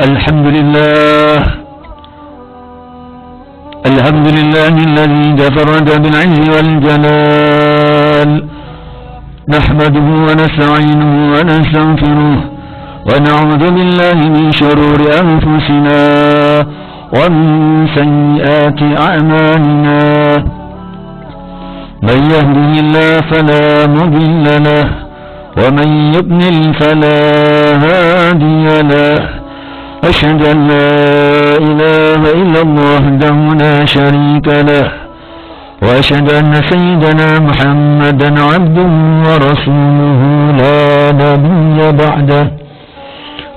الحمد لله الذي تفرد بالعز والجلال، نحمده ونستعينه ونستغفره ونعوذ بالله من شرور أنفسنا ومن سيئات أعمالنا، من يهده الله فلا مضل له ومن يضلل فلا هادي له، أشهد أن لا إله إلا الله وحده لا شريك له، وأشهد أن سيدنا محمدا عبده ورسوله لا نبي بعده.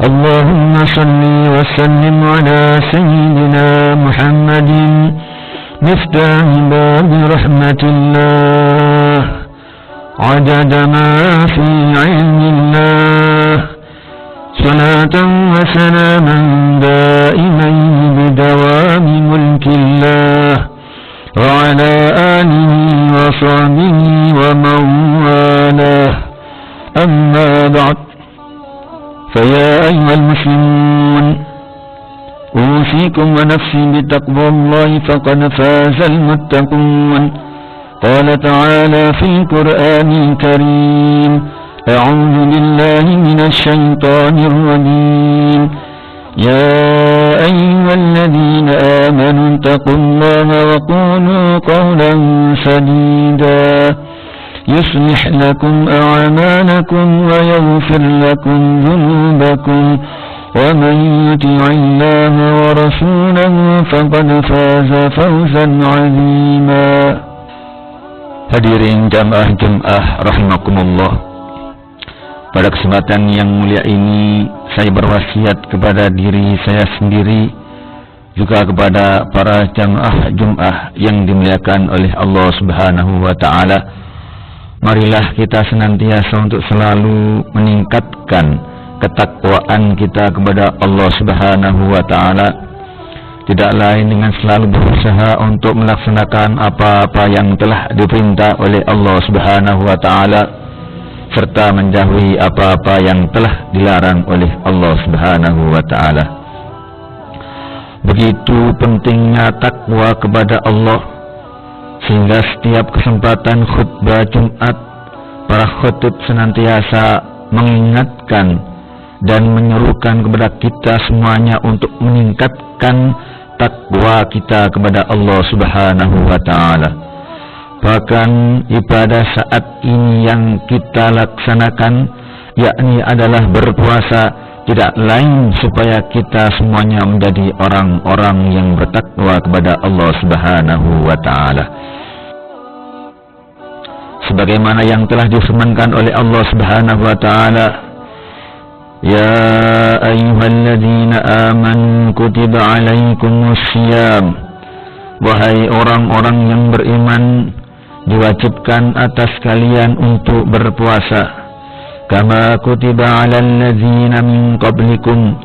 اللهم صل وسلم على سيدنا محمد مفتاح باب رحمة الله، عدد ما في علم الله، صلاة وسلاما دائمين بدوام ملك الله، وعلى آله وصحبه ومن والاه. أما بعد، فيا أيها المسلمون، أوصيكم ونفسي بتقوى الله فقد فاز المتقون. قال تعالى في القرآن الكريم: أعوذ بالله من الشيطان الرجيم. يا أيها الذين آمنوا اتقوا الله وقولوا قولا سديدا يصلح لكم أعمالكم ويغفر لكم ذنوبكم، ومن يطع الله ورسوله فقد فاز فوزا عظيما. Hadirin jamaah Jumat rahimakumullah, pada kesempatan yang mulia ini saya berwasiat kepada diri saya sendiri, juga kepada para jamaah Jumat yang dimuliakan oleh Allah Subhanahu wa taala. Marilah kita senantiasa untuk selalu meningkatkan ketakwaan kita kepada Allah Subhanahu wa taala, tidak lain dengan selalu berusaha untuk melaksanakan apa-apa yang telah diperintah oleh Allah Subhanahu wa taala, serta menjauhi apa-apa yang telah dilarang oleh Allah Subhanahu wa taala. Begitu pentingnya takwa kepada Allah, sehingga setiap kesempatan khutbah Jumat, para khutib senantiasa mengingatkan dan menyerukan kepada kita semuanya untuk meningkatkan takwa kita kepada Allah Subhanahu wa taala. Bahkan ibadah saat ini yang kita laksanakan, yakni adalah berpuasa, tidak lain supaya kita semuanya menjadi orang-orang yang bertakwa kepada Allah Subhanahu wa taala. Sebagaimana yang telah difirmankan oleh Allah Subhanahu wa taala, Ya ayyuhalladzina amanu kutiba alaikumus syiyam, wahai orang-orang yang beriman, diwajibkan atas kalian untuk berpuasa, kama kutiba alal ladzina min qablikum,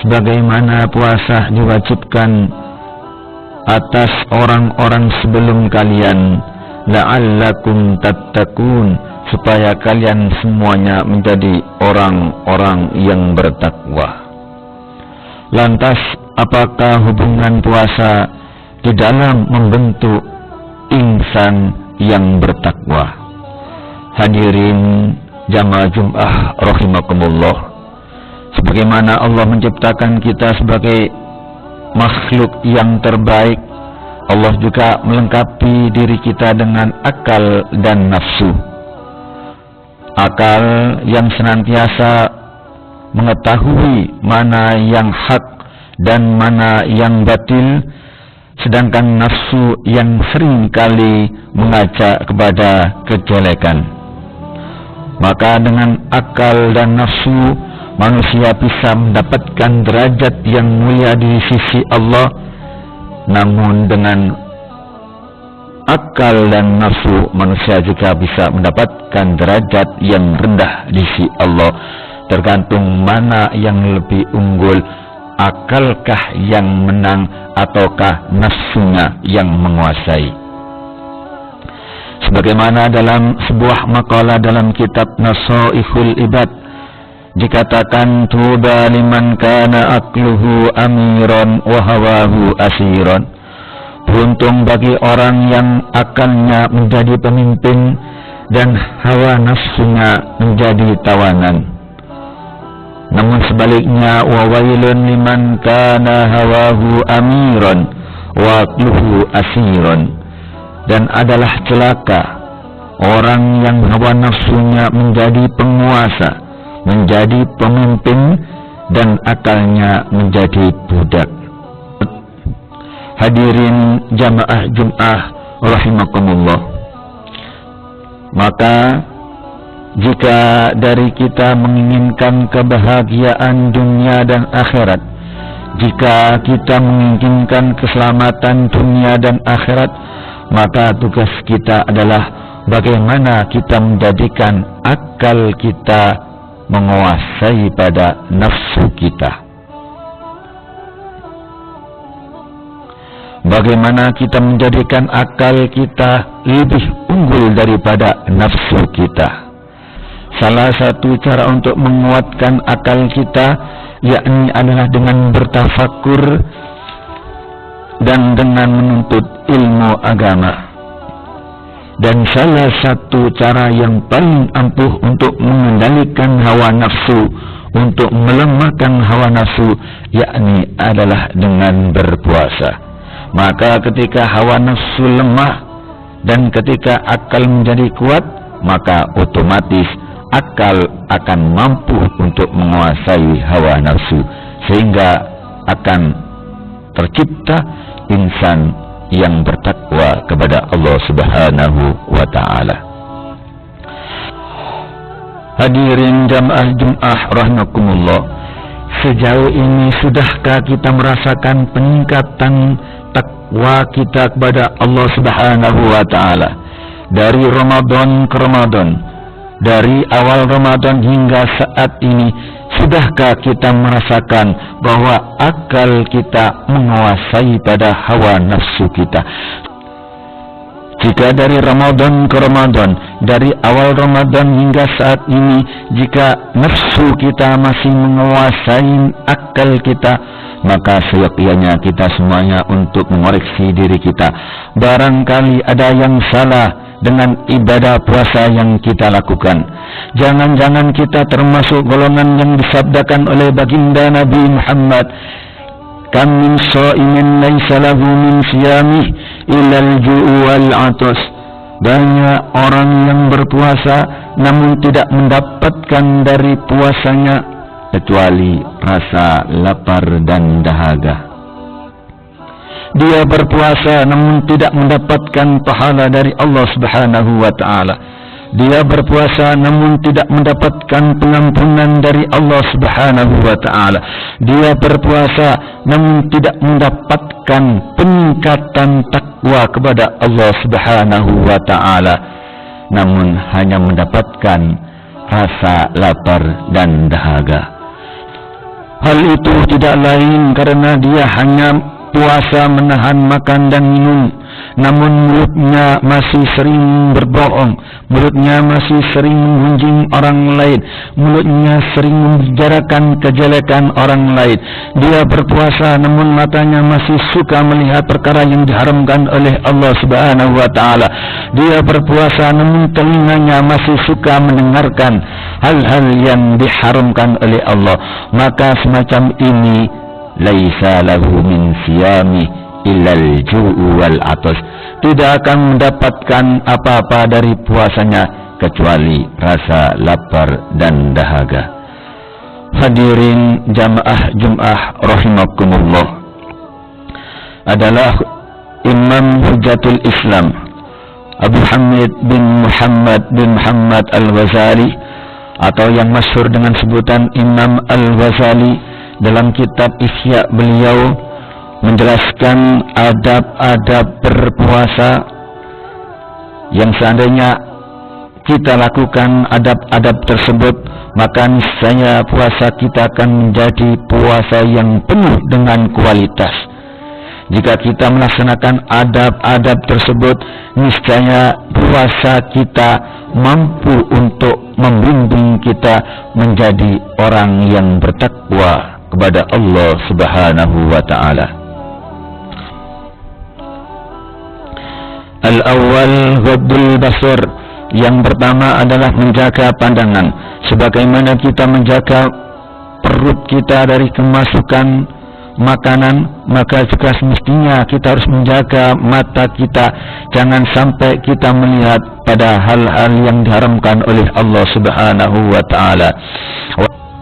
sebagaimana puasa diwajibkan atas orang-orang sebelum kalian, la'allakum tattaqun, supaya kalian semuanya menjadi orang-orang yang bertakwa. Lantas, apakah hubungan puasa di dalam membentuk insan yang bertakwa? Hadirin jamaah Jumat rahimakumullah, sebagaimana Allah menciptakan kita sebagai makhluk yang terbaik, Allah juga melengkapi diri kita dengan akal dan nafsu. Akal yang senantiasa mengetahui mana yang hak dan mana yang batil, sedangkan nafsu yang sering kali mengajak kepada kejelekan. Maka dengan akal dan nafsu, manusia bisa mendapatkan derajat yang mulia di sisi Allah. Namun dengan akal dan nafsu, manusia juga bisa mendapatkan derajat yang rendah di sisi Allah. Tergantung mana yang lebih unggul, akalkah yang menang ataukah nafsunya yang menguasai. Sebagaimana dalam sebuah makalah dalam kitab Nasaihul Ibad dikatakan tuba liman kana akluhu amiran wa hawahu asiran. Beruntung bagi orang yang akalnya menjadi pemimpin dan hawa nafsunya menjadi tawanan. Namun sebaliknya, wa wailun liman kana hawahu amiran wa akluhu asiran. Dan adalah celaka orang yang hawa nafsunya menjadi penguasa, menjadi pemimpin, dan akalnya menjadi budak. Hadirin jamaah Jum'ah rahimakumullah. Maka jika dari kita menginginkan kebahagiaan dunia dan akhirat, jika kita menginginkan keselamatan dunia dan akhirat, maka tugas kita adalah bagaimana kita menjadikan akal kita menguasai pada nafsu kita. Bagaimana kita menjadikan akal kita lebih unggul daripada nafsu kita. Salah satu cara untuk menguatkan akal kita yakni adalah dengan bertafakur dan dengan menuntut ilmu agama. Dan salah satu cara yang paling ampuh untuk mengendalikan hawa nafsu, untuk melemahkan hawa nafsu, yakni adalah dengan berpuasa. Maka ketika hawa nafsu lemah dan ketika akal menjadi kuat, maka otomatis akal akan mampu untuk menguasai hawa nafsu, sehingga akan tercipta insan yang bertakwa kepada Allah Subhanahu wa ta'ala. Hadirin jamaah Jum'ah rahimakumullah, sejauh ini sudahkah kita merasakan peningkatan takwa kita kepada Allah Subhanahu wa ta'ala dari Ramadan ke Ramadan, dari awal Ramadan hingga saat ini? Sudahkah kita merasakan bahwa akal kita menguasai pada hawa nafsu kita? Jika dari Ramadan ke Ramadan, dari awal Ramadan hingga saat ini, jika nafsu kita masih menguasai akal kita, maka seyogyanya kita semuanya untuk mengoreksi diri kita. Barangkali ada yang salah dengan ibadah puasa yang kita lakukan. Jangan-jangan kita termasuk golongan yang disabdakan oleh baginda Nabi Muhammad, kam min sha'imin laisa lahu min siyamih illal ju'u wal 'atas. Banyak orang yang berpuasa namun tidak mendapatkan dari puasanya kecuali rasa lapar dan dahaga. Dia berpuasa namun tidak mendapatkan pahala dari Allah Subhanahu wa ta'ala. Dia berpuasa namun tidak mendapatkan pengampunan dari Allah Subhanahu wa ta'ala. Dia berpuasa namun tidak mendapatkan peningkatan takwa kepada Allah Subhanahu wa ta'ala, namun hanya mendapatkan rasa lapar dan dahaga. Hal itu tidak lain karena dia hanya puasa menahan makan dan minum, namun mulutnya masih sering berbohong, mulutnya masih sering menggunjing orang lain, mulutnya sering membicarakan kejelekan orang lain. Dia berpuasa namun matanya masih suka melihat perkara yang diharamkan oleh Allah Subhanahu wa ta'ala. Dia berpuasa namun telinganya masih suka mendengarkan hal-hal yang diharamkan oleh Allah. Maka semacam ini laisa lahu min siyami illal ju'u wal 'atas, tidak akan mendapatkan apa-apa dari puasanya kecuali rasa lapar dan dahaga. Hadirin jamaah Jum'ah rahimakumullah, adalah Imam Hujjatul Islam Abu Hamid bin Muhammad Al-Ghazali, atau yang masyhur dengan sebutan Imam Al-Ghazali. Dalam kitab Ihya beliau menjelaskan adab-adab berpuasa yang seandainya kita lakukan adab-adab tersebut, maka niscaya puasa kita akan menjadi puasa yang penuh dengan kualitas. Jika kita melaksanakan adab-adab tersebut, niscaya puasa kita mampu untuk membimbing kita menjadi orang yang bertakwa kepada Allah Subhanahu wa ta'ala. Al-awwal ghaddul basar. Yang pertama adalah menjaga pandangan. Sebagaimana kita menjaga perut kita dari kemasukan makanan, maka juga semestinya kita harus menjaga mata kita, jangan sampai kita melihat pada hal-hal yang diharamkan oleh Allah Subhanahu wa ta'ala.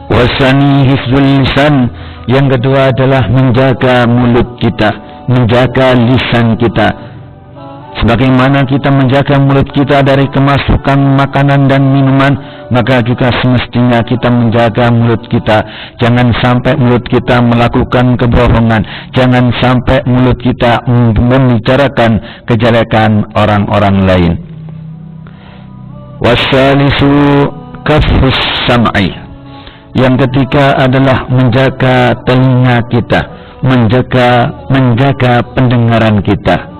Wasani hifzul lisan. Yang kedua adalah menjaga mulut kita, menjaga lisan kita. Sebagaimana kita menjaga mulut kita dari kemasukan makanan dan minuman, maka juga semestinya kita menjaga mulut kita. Jangan sampai mulut kita melakukan kebohongan. Jangan sampai mulut kita membicarakan kejelekan orang-orang lain. Wasalisu kafus sam'i. Yang ketiga adalah menjaga telinga kita, menjaga pendengaran kita.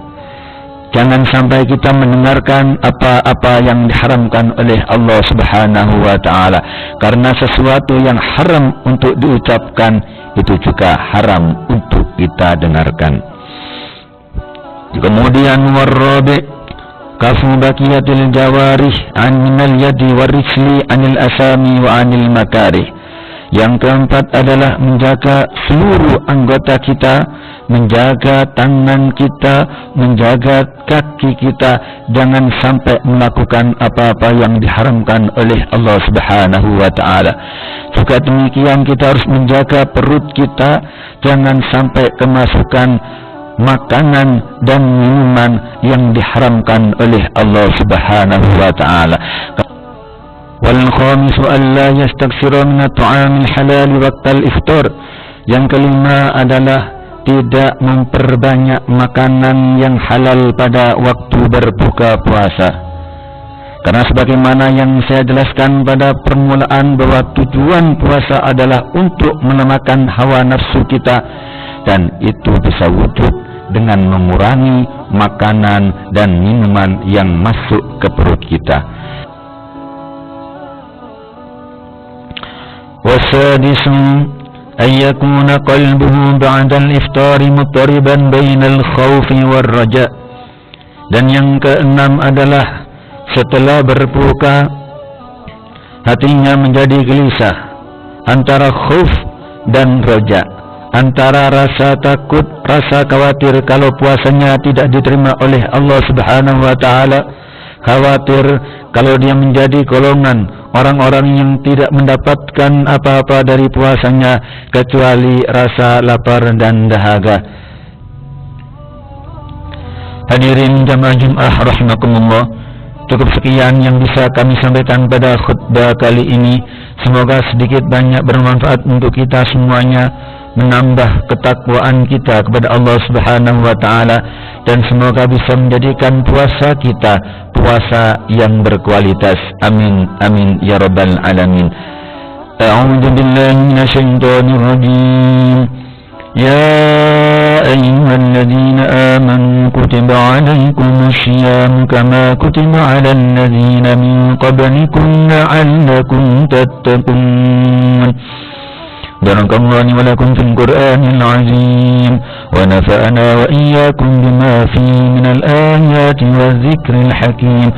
Jangan sampai kita mendengarkan apa-apa yang diharamkan oleh Allah Subhanahu wa ta'ala. Karena sesuatu yang haram untuk diucapkan itu juga haram untuk kita dengarkan. Kemudian warrabi' kafu baqiyatil jawarih an minal yadi warijli anil asami wa anil makarih. Yang keempat adalah menjaga seluruh anggota kita, menjaga tangan kita, menjaga kaki kita, jangan sampai melakukan apa-apa yang diharamkan oleh Allah Subhanahu wa ta'ala. Juga demikian kita harus menjaga perut kita, jangan sampai kemasukan makanan dan minuman yang diharamkan oleh Allah Subhanahu wa ta'ala. Wal khamisu alla yastaksira min at-ta'amil halal waqtal iftar. Yang kelima adalah tidak memperbanyak makanan yang halal pada waktu berbuka puasa. Karena sebagaimana yang saya jelaskan pada permulaan bahwa tujuan puasa adalah untuk menamakan hawa nafsu kita, dan itu bisa wujud dengan mengurangi makanan dan minuman yang masuk ke perut kita. Wasadisun ayyakuna qalbuhu ba'da al-iftari muttariban bainal khawfi war raja. Dan yang keenam adalah setelah berbuka hatinya menjadi gelisah antara khauf dan raja, antara rasa takut, rasa khawatir kalau puasanya tidak diterima oleh Allah Subhanahu wa ta'ala, khawatir kalau dia menjadi golongan orang-orang yang tidak mendapatkan apa-apa dari puasanya kecuali rasa lapar dan dahaga. Hadirin jamaah Jumat rahimakumullah, cukup sekian yang bisa kami sampaikan pada khutbah kali ini. Semoga sedikit banyak bermanfaat untuk kita semuanya, menambah ketakwaan kita kepada Allah Subhanahu wa ta'ala, dan semoga bisa menjadikan puasa kita puasa yang berkualitas. Amin amin ya rabbal alamin. A'udzu billahi minasyaitonir rajim. Ya ayyuhalladzina amanu kutiba 'alaikumus syiyam kama kutiba 'alal ladzina min qablikum la'allakum tattaqun. بارك الله لي ولكم في القرآن العظيم ونفعنا وإياكم بما فيه من الآيات والذكر الحكيم.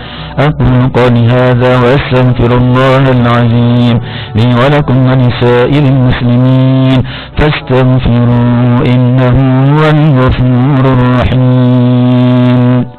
أقول قولي هذا وأستغفر الله العظيم لي ولكم ولسائر المسلمين فاستغفروا إنه هو الغفور الرحيم.